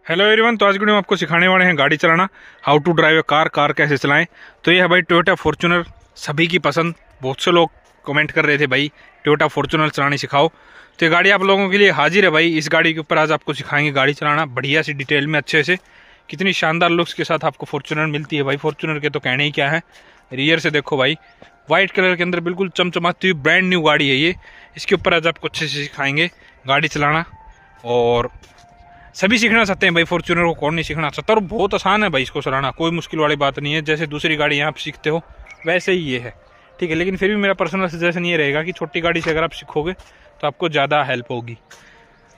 Hello everyone. तो आज video में आपको सिखाने वाले हैं गाड़ी चलाना, how to drive a car कैसे चलाएं। तो ये है भाई टोयोटा फॉर्च्यूनर, सभी की पसंद। बहुत से लोग कमेंट कर रहे थे भाई टोयोटा फॉर्च्यूनर चलानी सिखाओ। तो ये गाड़ी आप लोगों के लिए हाजिर है भाई। इस गाड़ी के ऊपर आज आपको सिखाएंगे गाड़ी चलाना बढ़िया सी डिटेल में, अच्छे से। कितनी शानदार लुक्स के साथ आपको फॉर्च्यूनर मिलती है भाई। फॉर्च्यूनर के तो कहने ही क्या है। रियर से देखो भाई, वाइट कलर के अंदर बिल्कुल चमचमाती हुई ब्रांड न्यू गाड़ी है ये। इसके ऊपर आज आपको अच्छे से सिखाएंगे गाड़ी चलाना। और सभी सीखना चाहते हैं भाई, फॉर्च्यूनर को कौन नहीं सीखना चाहता। और बहुत आसान है भाई इसको चलाना, कोई मुश्किल वाली बात नहीं है। जैसे दूसरी गाड़ी यहाँ आप सीखते हो वैसे ही ये है, ठीक है। लेकिन फिर भी मेरा पर्सनल सजेशन ये रहेगा कि छोटी गाड़ी से अगर आप सीखोगे तो आपको ज़्यादा हेल्प होगी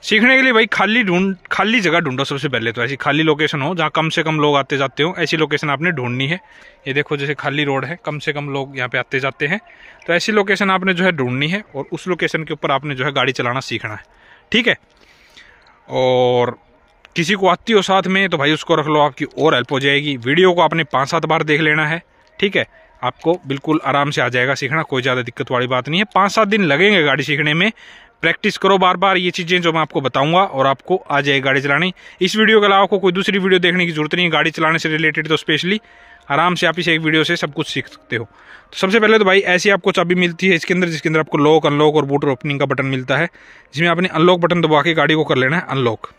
सीखने के लिए। भाई खाली जगह ढूंढो सबसे पहले। तो ऐसी खाली लोकेशन हो जहाँ कम से कम लोग आते जाते हो, ऐसी लोकेशन आपने ढूंढनी है। ये देखो जैसे खाली रोड है, कम से कम लोग यहाँ पे आते जाते हैं, तो ऐसी लोकेशन आपने जो है ढूंढनी है। और उस लोकेशन के ऊपर आपने जो है गाड़ी चलाना सीखना है, ठीक है। और किसी को आती हो साथ में तो भाई उसको रख लो, आपकी और हेल्प हो जाएगी। वीडियो को आपने 5-7 बार देख लेना है, ठीक है। आपको बिल्कुल आराम से आ जाएगा सीखना, कोई ज़्यादा दिक्कत वाली बात नहीं है। 5-7 दिन लगेंगे गाड़ी सीखने में। प्रैक्टिस करो बार बार ये चीज़ें जो मैं आपको बताऊंगा, और आपको आ जाएगी गाड़ी चलानी। इस वीडियो के अलावा आपको कोई दूसरी वीडियो देखने की जरूरत नहीं है गाड़ी चलाने से रिलेटेड। तो स्पेशली आराम से आप इस एक वीडियो से सब कुछ सीख सकते हो। तो सबसे पहले तो भाई ऐसी आपको चाबी मिलती है इसके अंदर, जिसके अंदर आपको लॉक, अनलॉक और बूट ओपनिंग का बटन मिलता है, जिसमें आपने अनलॉक बटन दबा के गाड़ी को कर लेना है अनलॉक।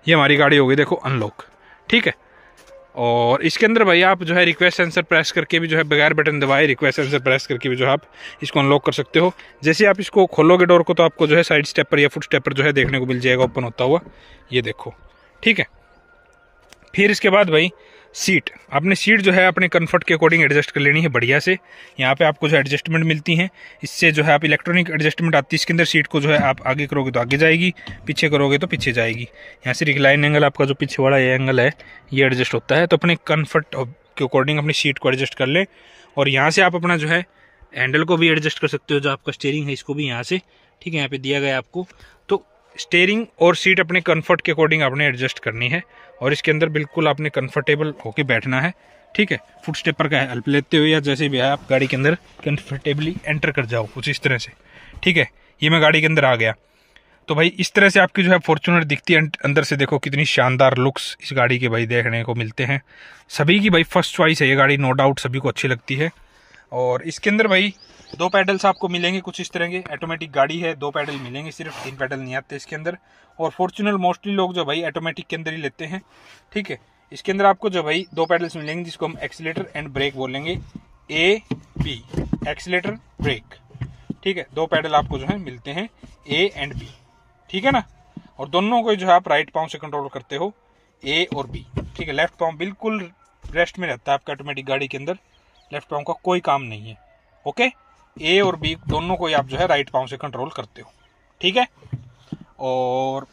ये हमारी गाड़ी हो गई देखो अनलॉक, ठीक है। और इसके अंदर भाई आप जो है रिक्वेस्ट सेंसर प्रेस करके भी जो है बगैर बटन दबाए रिक्वेस्ट सेंसर प्रेस करके भी जो है आप इसको अनलॉक कर सकते हो। जैसे आप इसको खोलोगे डोर को तो आपको जो है साइड स्टेपर या फुट स्टेपर जो है देखने को मिल जाएगा ओपन होता हुआ, ये देखो, ठीक है। फिर इसके बाद भाई सीट, आपने सीट जो है अपने कंफर्ट के अकॉर्डिंग एडजस्ट कर लेनी है बढ़िया से। यहाँ पे आपको जो एडजस्टमेंट मिलती हैं, इससे जो है आप इलेक्ट्रॉनिक एडजस्टमेंट आती है इसके अंदर। सीट को जो है आप आगे करोगे तो आगे जाएगी, पीछे करोगे तो पीछे जाएगी। यहाँ से रिक्लाइन एंगल, आपका जो पीछे वाला ये एंगल है ये एडजस्ट होता है। तो अपने कंफर्ट के अकॉर्डिंग अपनी सीट को एडजस्ट कर ले। और यहाँ से आप अपना जो है हैंडल को भी एडजस्ट कर सकते हो, जो आपका स्टीयरिंग है इसको भी यहाँ से, ठीक है, यहाँ पे दिया गया आपको। तो स्टीयरिंग और सीट अपने कंफर्ट के अकॉर्डिंग आपने एडजस्ट करनी है। और इसके अंदर बिल्कुल आपने कंफर्टेबल होके बैठना है, ठीक है। फुट स्टेपर का हेल्प लेते हुए या जैसे भी है आप गाड़ी के अंदर कंफर्टेबली एंटर कर जाओ कुछ इस तरह से, ठीक है। ये मैं गाड़ी के अंदर आ गया। तो भाई इस तरह से आपकी जो है फॉर्च्यूनर दिखती है अंदर से। देखो कितनी शानदार लुक्स इस गाड़ी के भाई देखने को मिलते हैं। सभी की भाई फर्स्ट चॉइस है ये गाड़ी, नो डाउट सभी को अच्छी लगती है। और इसके अंदर भाई 2 पैडल्स आपको मिलेंगे कुछ इस तरह के। ऑटोमेटिक गाड़ी है, 2 पैडल मिलेंगे सिर्फ, 3 पैडल नहीं आते इसके अंदर। और फॉर्च्यूनर मोस्टली लोग जो भाई ऑटोमेटिक के अंदर ही लेते हैं, ठीक है। इसके अंदर आपको जो भाई 2 पैडल्स मिलेंगे, जिसको हम एक्सीलेटर एंड ब्रेक बोलेंगे, A-B, एक्सीलेटर ब्रेक, ठीक है। 2 पैडल आपको जो है मिलते हैं A एंड B, ठीक है ना। और दोनों को जो है आप राइट पाँव से कंट्रोल करते हो, A और B, ठीक है। लेफ्ट पाँव बिल्कुल रेस्ट में रहता है आपका ऑटोमेटिक गाड़ी के अंदर, लेफ्ट पाँव का कोई काम नहीं है, ओके। A और B दोनों को आप जो है राइट पाँव से कंट्रोल करते हो, ठीक है। और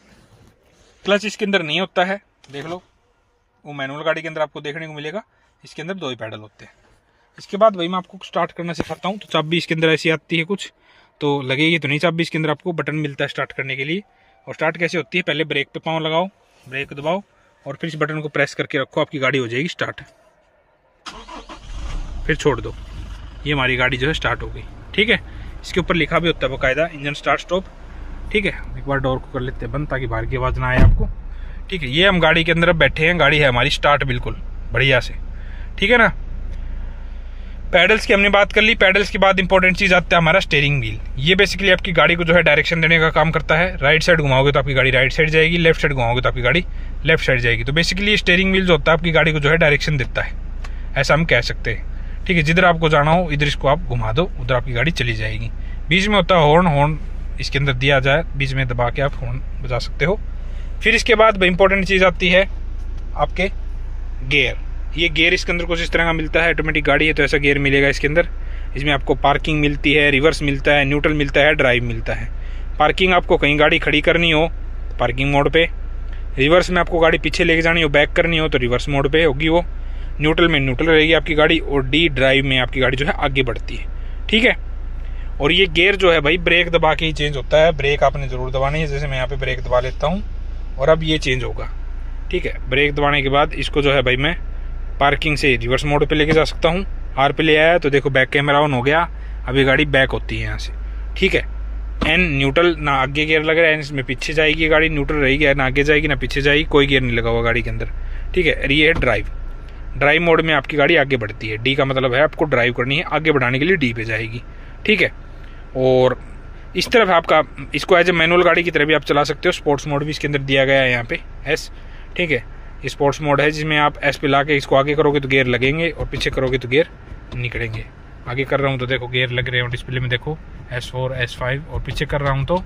क्लच इसके अंदर नहीं होता है, देख लो, वो मैनुअल गाड़ी के अंदर आपको देखने को मिलेगा। इसके अंदर 2 ही पैडल होते हैं। इसके बाद भाई मैं आपको स्टार्ट करना सिखाता हूँ। तो चाबी इसके अंदर ऐसी आती है कुछ, तो लगेगी तो नहीं चाबी। इसके अंदर आपको बटन मिलता है स्टार्ट करने के लिए। और स्टार्ट कैसे होती है, पहले ब्रेक पे पाँव लगाओ, ब्रेक दबाओ और फिर इस बटन को प्रेस करके रखो, आपकी गाड़ी हो जाएगी स्टार्ट। फिर छोड़ दो, ये हमारी गाड़ी जो है स्टार्ट हो गई, ठीक है। इसके ऊपर लिखा भी होता है बाकायदा इंजन स्टार्ट स्टॉप, ठीक है। एक बार डोर को कर लेते हैं बंद ताकि बाहर की आवाज़ ना आए आपको, ठीक है। ये हम गाड़ी के अंदर बैठे हैं, गाड़ी है हमारी स्टार्ट बिल्कुल बढ़िया से, ठीक है ना। पैडल्स की हमने बात कर ली। पैडल्स के बाद इंपॉर्टेंट चीज़ आता है हमारा स्टीयरिंग व्हील। ये बेसिकली आपकी गाड़ी को जो है डायरेक्शन देने का काम करता है। राइट साइड घुमाओगे तो आपकी गाड़ी राइट साइड जाएगी, लेफ्ट साइड घुमाओगे तो आपकी गाड़ी लेफ्ट साइड जाएगी। तो बेसिकली स्टीयरिंग व्हील जो होता है आपकी गाड़ी को जो है डायरेक्शन देता है, ऐसा हम कह सकते हैं, ठीक है। जिधर आपको जाना हो इधर इसको आप घुमा दो, उधर आपकी गाड़ी चली जाएगी। बीच में होता है हॉर्न इसके अंदर दिया जाए, बीच में दबा के आप हॉर्न बजा सकते हो। फिर इसके बाद इंपॉर्टेंट चीज़ आती है आपके गियर। ये गियर इसके अंदर कुछ इस तरह का मिलता है, ऑटोमेटिक गाड़ी है तो ऐसा गियर मिलेगा इसके अंदर। इसमें आपको पार्किंग मिलती है, रिवर्स मिलता है, न्यूट्रल मिलता है, ड्राइव मिलता है। पार्किंग आपको कहीं गाड़ी खड़ी करनी हो पार्किंग मोड पे, रिवर्स में आपको गाड़ी पीछे लेके जानी हो, बैक करनी हो तो रिवर्स मोड पे होगी वो, न्यूट्रल में न्यूट्रल रहेगी आपकी गाड़ी, और डी ड्राइव में आपकी गाड़ी जो है आगे बढ़ती है, ठीक है। और ये गियर जो है भाई ब्रेक दबा के ही चेंज होता है। ब्रेक आपने ज़रूर दबानी है, जैसे मैं यहाँ पे ब्रेक दबा लेता हूँ और अब ये चेंज होगा, ठीक है। ब्रेक दबाने के बाद इसको जो है भाई मैं पार्किंग से रिवर्स मोड पे लेके जा सकता हूँ। आर पे ले आया तो देखो बैक कैमरा ऑन हो गया, अब ये गाड़ी बैक होती है यहाँ से, ठीक है। एन न्यूट्रल, ना आगे गियर लग रहा है, इसमें पीछे जाएगी गाड़ी, न्यूट्रल रहेगी, ना आगे जाएगी ना पीछे जाएगी, कोई गियर नहीं लगा हुआ गाड़ी के अंदर, ठीक है। ये है ड्राइव मोड में आपकी गाड़ी आगे बढ़ती है। डी का मतलब है आपको ड्राइव करनी है, आगे बढ़ाने के लिए डी पे जाएगी, ठीक है। और इस तरफ आपका इसको एज ए मैनुअल गाड़ी की तरह भी आप चला सकते हो। स्पोर्ट्स मोड भी इसके अंदर दिया गया है यहाँ पे एस, ठीक है। ये स्पोर्ट्स मोड है जिसमें आप एस पे ला के इसको आगे करोगे तो गियर लगेंगे और पीछे करोगे तो गियर निकलेंगे। आगे कर रहा हूँ तो देखो गियर लग रहे हैं डिस्प्ले में, देखो S4 S5, और पीछे कर रहा हूँ तो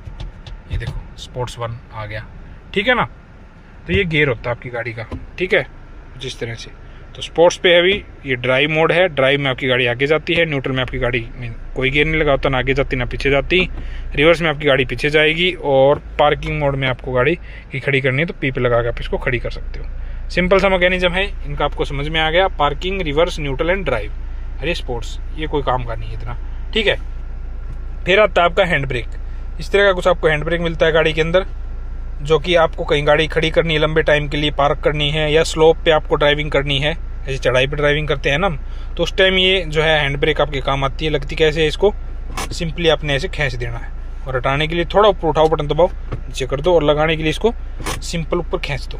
ये देखो स्पोर्ट्स 1 आ गया, ठीक है ना। तो ये गियर होता है आपकी गाड़ी का, ठीक है, जिस तरह से। तो स्पोर्ट्स पे है अभी, ये ड्राइव मोड है। ड्राइव में आपकी गाड़ी आगे जाती है, न्यूट्रल में आपकी गाड़ी में कोई गियर नहीं लगा होता, ना आगे जाती ना पीछे जाती, रिवर्स में आपकी गाड़ी पीछे जाएगी, और पार्किंग मोड में आपको गाड़ी की खड़ी करनी है तो पी पे लगा के आप इसको खड़ी कर सकते हो। सिंपल सा मैकेनिज्म है, इनका आपको समझ में आ गया। Parking, reverse, neutral and drive. अरे स्पोर्ट्स ये कोई काम का नहीं है इतना, ठीक है। फिर आता है आपका हैंड ब्रेक। इस तरह का कुछ आपको हैंड ब्रेक मिलता है गाड़ी के अंदर, जो कि आपको कहीं गाड़ी खड़ी करनी है लंबे टाइम के लिए, पार्क करनी है, या स्लोप पे आपको ड्राइविंग करनी है, ऐसे चढ़ाई पे ड्राइविंग करते हैं ना, तो उस टाइम ये जो है हैंड ब्रेक आपके काम आती है। लगती कैसे है, इसको सिंपली आपने ऐसे खींच देना है, और हटाने के लिए थोड़ा ऊपर उठाओ, बटन दबाओ, नीचे कर दो, और लगाने के लिए इसको सिंपल ऊपर खींच दो,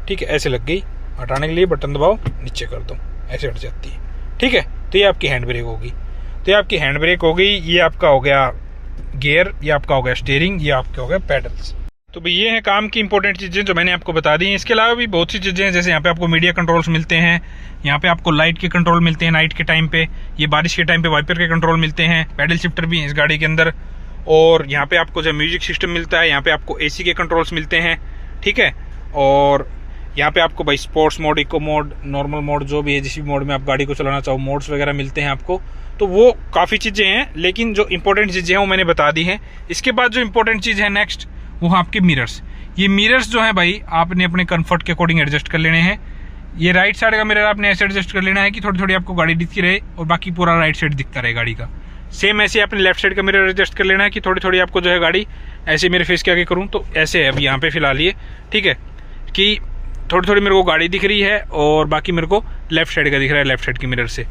ठीक है। ऐसे लग गई, हटाने के लिए बटन दबाओ, नीचे कर दो, ऐसे हट जाती है, ठीक है। तो ये आपकी हैंड ब्रेक होगी। तो ये आपकी हैंड ब्रेक हो गई, ये आपका हो गया गियर, ये आपका हो गया स्टीयरिंग, ये आपके हो गया पैडल्स। तो भाई ये हैं काम की इंपॉर्टेंट चीज़ें जो मैंने आपको बता दी हैं। इसके अलावा भी बहुत सी चीज़ें हैं, जैसे यहाँ पे आपको मीडिया कंट्रोल्स मिलते हैं, यहाँ पे आपको लाइट के कंट्रोल मिलते हैं नाइट के टाइम पे, ये बारिश के टाइम पे वाइपर के कंट्रोल मिलते हैं, पैडल शिफ्टर भी हैं इस गाड़ी के अंदर, और यहाँ पे आपको जो म्यूजिक सिस्टम मिलता है, यहाँ पे आपको AC के कंट्रोल्स मिलते हैं, ठीक है। और यहाँ पे आपको भाई sports mode, eco mode, normal mode, जो भी है जिस भी मोड में आप गाड़ी को चलाना चाहो, मोड्स वगैरह मिलते हैं आपको। तो वो काफ़ी चीज़ें हैं, लेकिन जो इंपॉर्टेंट चीज़ें हैं वो मैंने बता दी हैं। इसके बाद जो इंपॉर्टेंट चीज़ है नेक्स्ट, वो है आपके मिरर्स। ये मिरर्स जो है भाई आपने अपने कंफर्ट के अकॉर्डिंग एडजस्ट कर लेने हैं। ये राइट साइड का मिरर आपने ऐसे एडजस्ट कर लेना है कि थोड़ी थोड़ी आपको गाड़ी दिखती रहे और बाकी पूरा राइट साइड दिखता रहे गाड़ी का। सेम ऐसे आपने लेफ्ट साइड का मिरर एडजस्ट कर लेना है कि थोड़ी थोड़ी आपको जो है गाड़ी ऐसे मेरे फेस के आगे करूँ तो ऐसे है, अभी यहाँ पे फिलहाल ये, ठीक है, कि थोड़ी थोड़ी मेरे को गाड़ी दिख रही है और बाकी मेरे को लेफ्ट साइड का दिख रहा है, लेफ्ट साइड की मिरर से।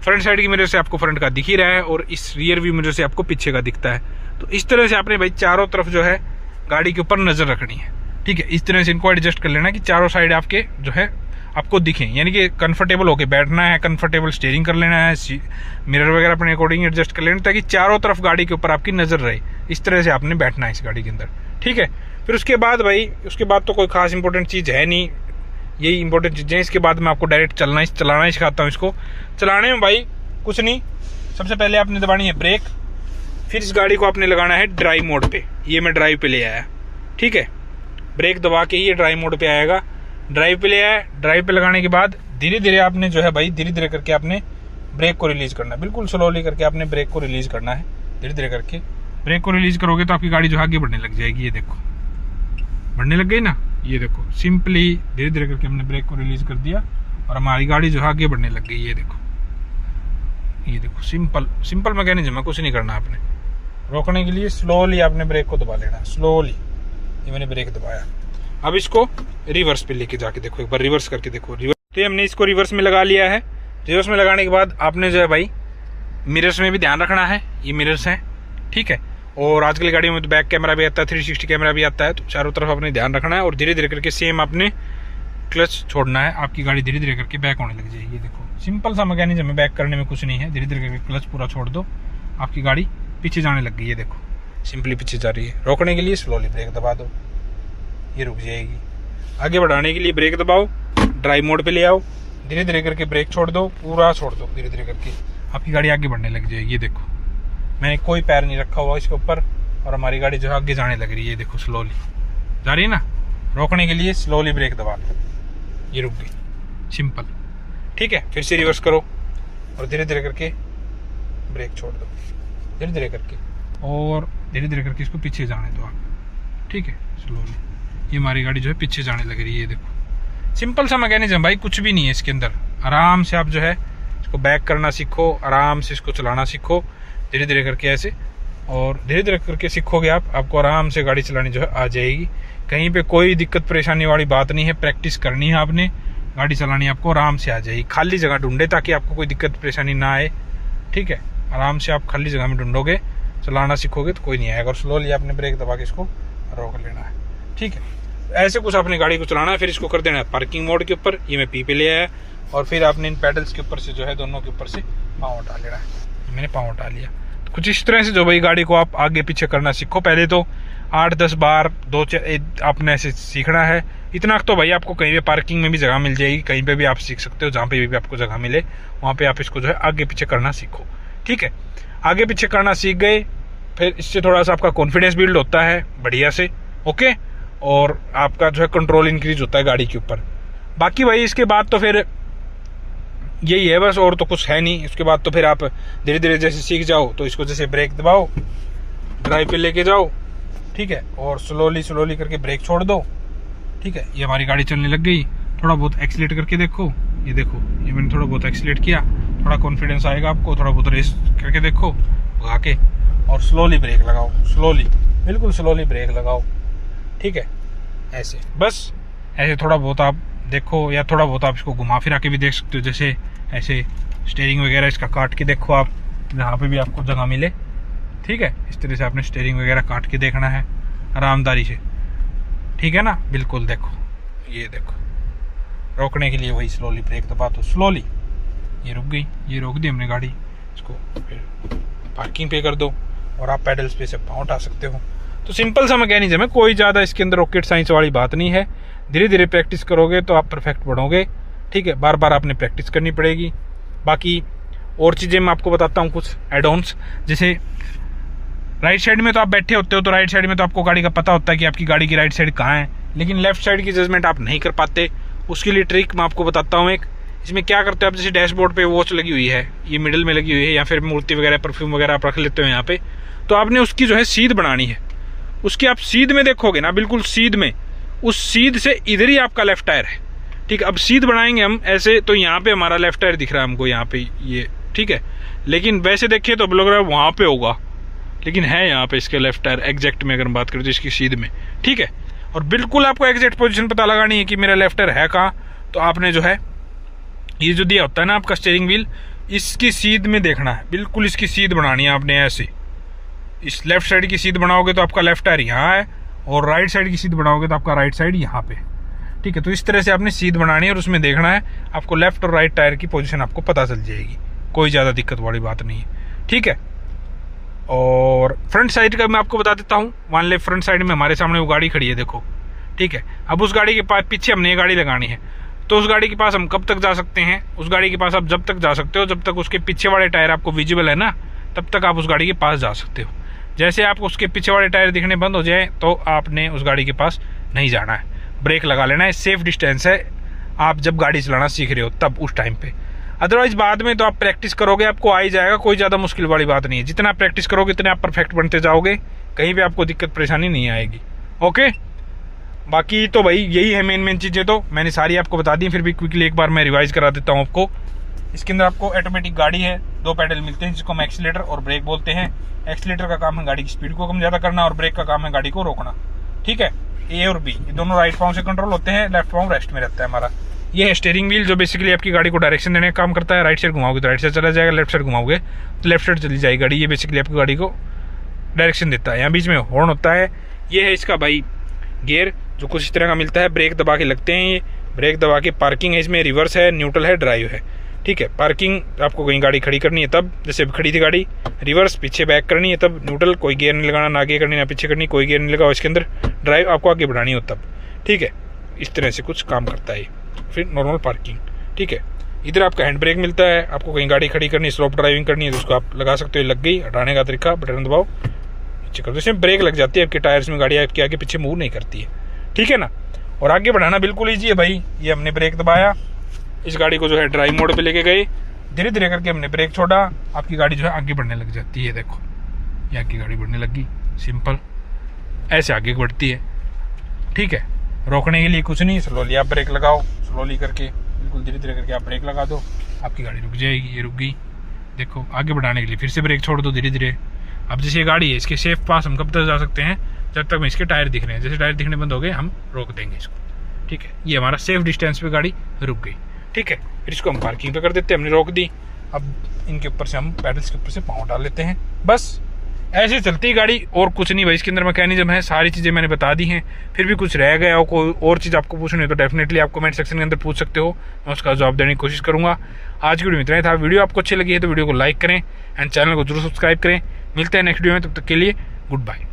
फ्रंट साइड की मिरर से आपको फ्रंट का दिख ही रहा है, और इस रियर व्यू मिरर से आपको पीछे का दिखता है। तो इस तरह से आपने भाई चारों तरफ जो है गाड़ी के ऊपर नज़र रखनी है, ठीक है। इस तरह से इनको एडजस्ट कर लेना कि चारों साइड आपके जो है आपको दिखें, यानी कि कंफर्टेबल होके बैठना है, कंफर्टेबल स्टीयरिंग कर लेना है, मिरर वगैरह अपने अकॉर्डिंग एडजस्ट कर लेना, ताकि चारों तरफ गाड़ी के ऊपर आपकी नज़र रहे। इस तरह से आपने बैठना है इस गाड़ी के अंदर, ठीक है। फिर उसके बाद भाई, उसके बाद तो कोई खास इंपॉर्टेंट चीज़ है नहीं, यही इंपॉर्टेंट चीज़ें। इसके बाद मैं आपको डायरेक्ट चलाना ही सिखाता हूँ। इसको चलाने में भाई कुछ नहीं, सबसे पहले आपने दबानी है ब्रेक, फिर इस गाड़ी को आपने लगाना है ड्राइव मोड पे। ये मैं ड्राइव पे ले आया, ठीक है। ब्रेक दबा के ये ड्राइव मोड पे आएगा, ड्राइव पे ले आया। ड्राइव पे लगाने के बाद धीरे धीरे आपने जो है भाई, धीरे धीरे करके आपने ब्रेक को रिलीज करना है, बिल्कुल स्लोली करके आपने ब्रेक को रिलीज करना है। धीरे धीरे करके ब्रेक को रिलीज करोगे तो आपकी गाड़ी जो आगे बढ़ने लग जाएगी। ये देखो बढ़ने लग गई ना, ये देखो सिंपली धीरे धीरे करके हमने ब्रेक को रिलीज कर दिया और हमारी गाड़ी जो है आगे बढ़ने लग गई। ये देखो, ये देखो, सिंपल मैकेनिज्म है, कुछ नहीं करना आपने। रोकने के लिए स्लोली आपने ब्रेक को दबा लेना, स्लोली। ये मैंने ब्रेक दबाया। अब इसको रिवर्स पे लेके जाके देखो, एक बार रिवर्स करके देखो। रिवर्स तो हमने इसको रिवर्स में लगा लिया है। रिवर्स में लगाने के बाद आपने जो है भाई मिरर्स में भी ध्यान रखना है, ये मिरर्स हैं, ठीक है। और आजकल की गाड़ियों में तो बैक कैमरा भी आता है, 360 कैमरा भी आता है, तो चारों तरफ आपने ध्यान रखना है। और धीरे धीरे करके सेम आपने क्लच छोड़ना है, आपकी गाड़ी धीरे धीरे करके बैक होने लग जाएगी। देखो सिंपल सा मैकेनिज्म है, बैक करने में कुछ नहीं है। धीरे धीरे करके क्लच पूरा छोड़ दो, आपकी गाड़ी पीछे जाने लग गई है। देखो सिंपली पीछे जा रही है। रोकने के लिए स्लोली ब्रेक दबा दो, ये रुक जाएगी। आगे बढ़ाने के लिए ब्रेक दबाओ, ड्राइव मोड पे ले आओ, धीरे धीरे करके ब्रेक छोड़ दो, पूरा छोड़ दो, धीरे धीरे करके आपकी गाड़ी आगे बढ़ने लग जाएगी। ये देखो मैंने कोई पैर नहीं रखा हुआ इसके ऊपर और हमारी गाड़ी जो है आगे जाने लग रही है। ये देखो स्लोली जा रही है ना। रोकने के लिए स्लोली ब्रेक दबा लो, ये रुक गई, सिंपल, ठीक है। फिर से रिवर्स करो और धीरे धीरे करके ब्रेक छोड़ दो, धीरे धीरे करके, और धीरे धीरे करके इसको पीछे जाने दो आप, ठीक है, स्लोली। ये हमारी गाड़ी जो है पीछे जाने लग रही है। ये देखो सिंपल सा मैकेनिज्म भाई, कुछ भी नहीं है इसके अंदर। आराम से आप जो है इसको बैक करना सीखो, आराम से इसको चलाना सीखो, धीरे धीरे करके ऐसे, और धीरे धीरे करके सीखोगे आप, आपको आराम से गाड़ी चलानी जो है आ जाएगी। कहीं पे कोई दिक्कत परेशानी वाली बात नहीं है, प्रैक्टिस करनी है आपने, गाड़ी चलानी आपको आराम से आ जाएगी। खाली जगह ढूंढे ताकि आपको कोई दिक्कत परेशानी ना आए, ठीक है। आराम से आप खाली जगह में ढूंढोगे चलाना सीखोगे तो कोई नहीं आएगा। और स्लोली आपने ब्रेक दबा के इसको रोक लेना है, ठीक है। ऐसे कुछ अपनी गाड़ी को चलाना है, फिर इसको कर देना है पार्किंग मोड के ऊपर। ये मैं पी पे ले आया और फिर आपने इन पैडल्स के ऊपर से जो है दोनों के ऊपर से पाँव उठा लेना है। मैंने पाँव उठा लिया। तो कुछ इस तरह से जो भाई गाड़ी को आप आगे पीछे करना सीखो। पहले तो 8-10 बार आपने ऐसे सीखना है। इतना तो भाई आपको कहीं पे पार्किंग में भी जगह मिल जाएगी, कहीं पे भी आप सीख सकते हो। जहाँ पे भी आपको जगह मिले वहाँ पे आप इसको जो है आगे पीछे करना सीखो, ठीक है। आगे पीछे करना सीख गए, फिर इससे थोड़ा सा आपका कॉन्फिडेंस बिल्ड होता है बढ़िया से, ओके। और आपका जो है कंट्रोल इंक्रीज होता है गाड़ी के ऊपर। बाकी भाई इसके बाद तो फिर यही है बस, और तो कुछ है नहीं। इसके बाद तो फिर आप धीरे धीरे जैसे सीख जाओ तो इसको जैसे ब्रेक दबाओ, ड्राइव पे लेके जाओ, ठीक है, और स्लोली करके ब्रेक छोड़ दो, ठीक है। ये हमारी गाड़ी चलने लग गई। थोड़ा बहुत एक्सीलेट करके देखो, ये देखो, ये मैंने थोड़ा बहुत एक्सीलेट किया, थोड़ा कॉन्फिडेंस आएगा आपको। थोड़ा बहुत रेस करके देखो भगा के, और स्लोली ब्रेक लगाओ, स्लोली, बिल्कुल स्लोली ब्रेक लगाओ, ठीक है। ऐसे बस ऐसे थोड़ा बहुत आप देखो, या थोड़ा बहुत आप इसको घुमा फिरा के भी देख सकते हो। जैसे ऐसे स्टीयरिंग वगैरह इसका काट के देखो आप, जहाँ पे भी आपको जगह मिले, ठीक है। इस तरह से आपने स्टीयरिंग वगैरह काट के देखना है आरामदारी से, ठीक है ना। बिल्कुल देखो, ये देखो, रोकने के लिए वही स्लोली ब्रेक दबा दो, स्लोली। ये रुक गई, ये रोक दी हमने गाड़ी। इसको फिर पार्किंग पे कर दो और आप पैडल्स पे से पाँव उठा सकते हो। तो सिंपल सा मैकेनिज्म है, कोई ज़्यादा इसके अंदर रॉकेट साइंस वाली बात नहीं है। धीरे धीरे प्रैक्टिस करोगे तो आप परफेक्ट बनोगे, ठीक है। बार बार आपने प्रैक्टिस करनी पड़ेगी। बाकी और चीज़ें मैं आपको बताता हूँ, कुछ एड ऑन्स। जैसे राइट साइड में तो आप बैठे होते हो, तो राइट साइड में तो आपको गाड़ी का पता होता है कि आपकी गाड़ी की राइट साइड कहाँ है, लेकिन लेफ्ट साइड की जजमेंट आप नहीं कर पाते। उसके लिए ट्रिक मैं आपको बताता हूँ एक। इसमें क्या करते हो आप, जैसे डैशबोर्ड पे वॉच लगी हुई है, ये मिडिल में लगी हुई है, या फिर मूर्ति वगैरह परफ्यूम वगैरह आप रख लेते हो यहाँ पे, तो आपने उसकी जो है सीध बनानी है। उसकी आप सीध में देखोगे ना, बिल्कुल सीध में, उस सीध से इधर ही आपका लेफ्ट टायर है, ठीक है। अब सीध बनाएंगे हम ऐसे, तो यहाँ पे हमारा लेफ्ट टायर दिख रहा है हमको यहाँ पे, ये ठीक है। लेकिन वैसे देखिए तो लग रहा है वहाँ पे होगा, लेकिन है यहाँ पे इसके लेफ्ट टायर एग्जैक्ट में। अगर हम बात करें तो इसकी सीध में, ठीक है। और बिल्कुल आपको एग्जैक्ट पोजीशन पता लगानी है कि मेरा लेफ्ट टायर है कहाँ। तो आपने जो है ये जो दिया होता है ना आपका स्टीयरिंग व्हील, इसकी सीध में देखना है, बिल्कुल इसकी सीध बनानी है आपने ऐसे। इस लेफ्ट साइड की सीध बनाओगे तो आपका लेफ्ट टायर यहाँ है, और राइट साइड की सीध बनाओगे तो आपका राइट साइड यहाँ पे, ठीक है। तो इस तरह से आपने सीध बनानी है और उसमें देखना है आपको लेफ्ट और राइट टायर की पोजीशन आपको पता चल जाएगी। कोई ज़्यादा दिक्कत वाली बात नहीं है, ठीक है। और फ्रंट साइड का मैं आपको बता देता हूँ। मान ले फ्रंट साइड में हमारे सामने वो गाड़ी खड़ी है, देखो, ठीक है। अब उस गाड़ी के पास पीछे हमने ये गाड़ी लगानी है, तो उस गाड़ी के पास हम कब तक जा सकते हैं? उस गाड़ी के पास आप जब तक जा सकते हो जब तक उसके पीछे वाले टायर आपको विजिबल है ना, तब तक आप उस गाड़ी के पास जा सकते हो। जैसे आप उसके पीछे वाले टायर दिखने बंद हो जाए तो आपने उस गाड़ी के पास नहीं जाना है, ब्रेक लगा लेना है। सेफ डिस्टेंस है, आप जब गाड़ी चलाना सीख रहे हो तब उस टाइम पे। अदरवाइज बाद में तो आप प्रैक्टिस करोगे, आपको आ ही जाएगा, कोई ज़्यादा मुश्किल वाली बात नहीं है। जितना प्रैक्टिस करोगे इतने आप परफेक्ट बनते जाओगे, कहीं भी आपको दिक्कत परेशानी नहीं आएगी, ओके। बाकी तो भाई यही है मेन चीज़ें, तो मैंने सारी आपको बता दी। फिर भी क्विकली एक बार मैं रिवाइज करा देता हूँ आपको। इसके अंदर आपको ऑटोमेटिक गाड़ी है, 2 पैडल मिलते हैं जिसको हम एक्सीलेटर और ब्रेक बोलते हैं। एक्सीलेटर का काम है गाड़ी की स्पीड को कम ज़्यादा करना, और ब्रेक का काम है गाड़ी को रोकना, ठीक है। ए और बी ये दोनों राइट पाँव से कंट्रोल होते हैं, लेफ्ट पाँव रेस्ट में रहता है हमारा। ये है स्टीयरिंग व्हील जो बेसिकली आपकी गाड़ी को डायरेक्शन देने का काम करता है। राइट साइड घुमाओगे तो राइट साइड चला जाएगा, लेफ्ट साइड घुमाओगे तो लेफ्ट साइड चली जाएगी गाड़ी। ये बेसिकली आपकी गाड़ी को डायरेक्शन देता है। यहाँ बीच में हॉर्न होता है। ये है इसका भाई गियर जो कुछ इस तरह का मिलता है, ब्रेक दबा के लगते हैं ये, ब्रेक दबा के। पार्किंग है इसमें, रिवर्स है, न्यूट्रल है, ड्राइव है, ठीक है। पार्किंग आपको कहीं गाड़ी खड़ी करनी है तब, जैसे खड़ी थी गाड़ी, रिवर्स पीछे बैक करनी है तब, न्यूट्रल कोई गियर नहीं लगाना, ना आगे करनी ना पीछे करनी, कोई गियर नहीं लगाओ इसके अंदर, ड्राइव आपको आगे बढ़ानी हो तब, ठीक है। इस तरह से कुछ काम करता है। फिर नॉर्मल पार्किंग, ठीक है। इधर आपका हैंड ब्रेक मिलता है, आपको कहीं गाड़ी खड़ी करनी, स्लोप ड्राइविंग करनी है तो उसको आप लगा सकते हो। लग गई, हटाने का तरीका, बटन दबाओ, नीचे कर दो। इसमें ब्रेक लग जाती है आपके टायर्स में, गाड़ी आपके आगे पीछे मूव नहीं करती है, ठीक है ना। और आगे बढ़ाना बिल्कुल ईजी है भाई। ये हमने ब्रेक दबाया, इस गाड़ी को जो है ड्राइव मोड पे लेके गए, धीरे धीरे करके हमने ब्रेक छोड़ा, आपकी गाड़ी जो है आगे बढ़ने लग जाती है। देखो ये आगे गाड़ी बढ़ने लगी, सिंपल ऐसे आगे बढ़ती है, ठीक है। रोकने के लिए कुछ नहीं, स्लोली आप ब्रेक लगाओ, स्लोली करके बिल्कुल धीरे धीरे करके आप ब्रेक लगा दो, आपकी गाड़ी रुक जाएगी। ये रुक गई, देखो। आगे बढ़ाने के लिए फिर से ब्रेक छोड़ दो धीरे धीरे। अब जैसे ये गाड़ी है, इसके सेफ पास हम कब तक जा सकते हैं? जब तक में इसके टायर दिख रहे हैं। जैसे टायर दिखने बंद हो गए हम रोक देंगे इसको, ठीक है। ये हमारा सेफ डिस्टेंस पे गाड़ी रुक गई, ठीक है। फिर इसको हम पार्किंग पे कर देते हैं, हमने रोक दी। अब इनके ऊपर से हम पैडल्स के ऊपर से पाँव डाल लेते हैं, बस ऐसे चलती गाड़ी और कुछ नहीं भाई। इसके अंदर मैकेनिज्म है, सारी चीज़ें मैंने बता दी हैं। फिर भी कुछ रह गया हो, कोई और चीज़ आपको पूछनी है तो डेफिनेटली आप कमेंट सेक्शन के अंदर पूछ सकते हो, मैं उसका जवाब देने की कोशिश करूँगा। आज की वीडियो में इतना ही था। वीडियो आपको अच्छी लगी है तो वीडियो को लाइक करें एंड चैनल को जरूर सब्सक्राइब करें। मिलते हैं नेक्स्ट वीडियो में, तब तक के लिए गुड बाय।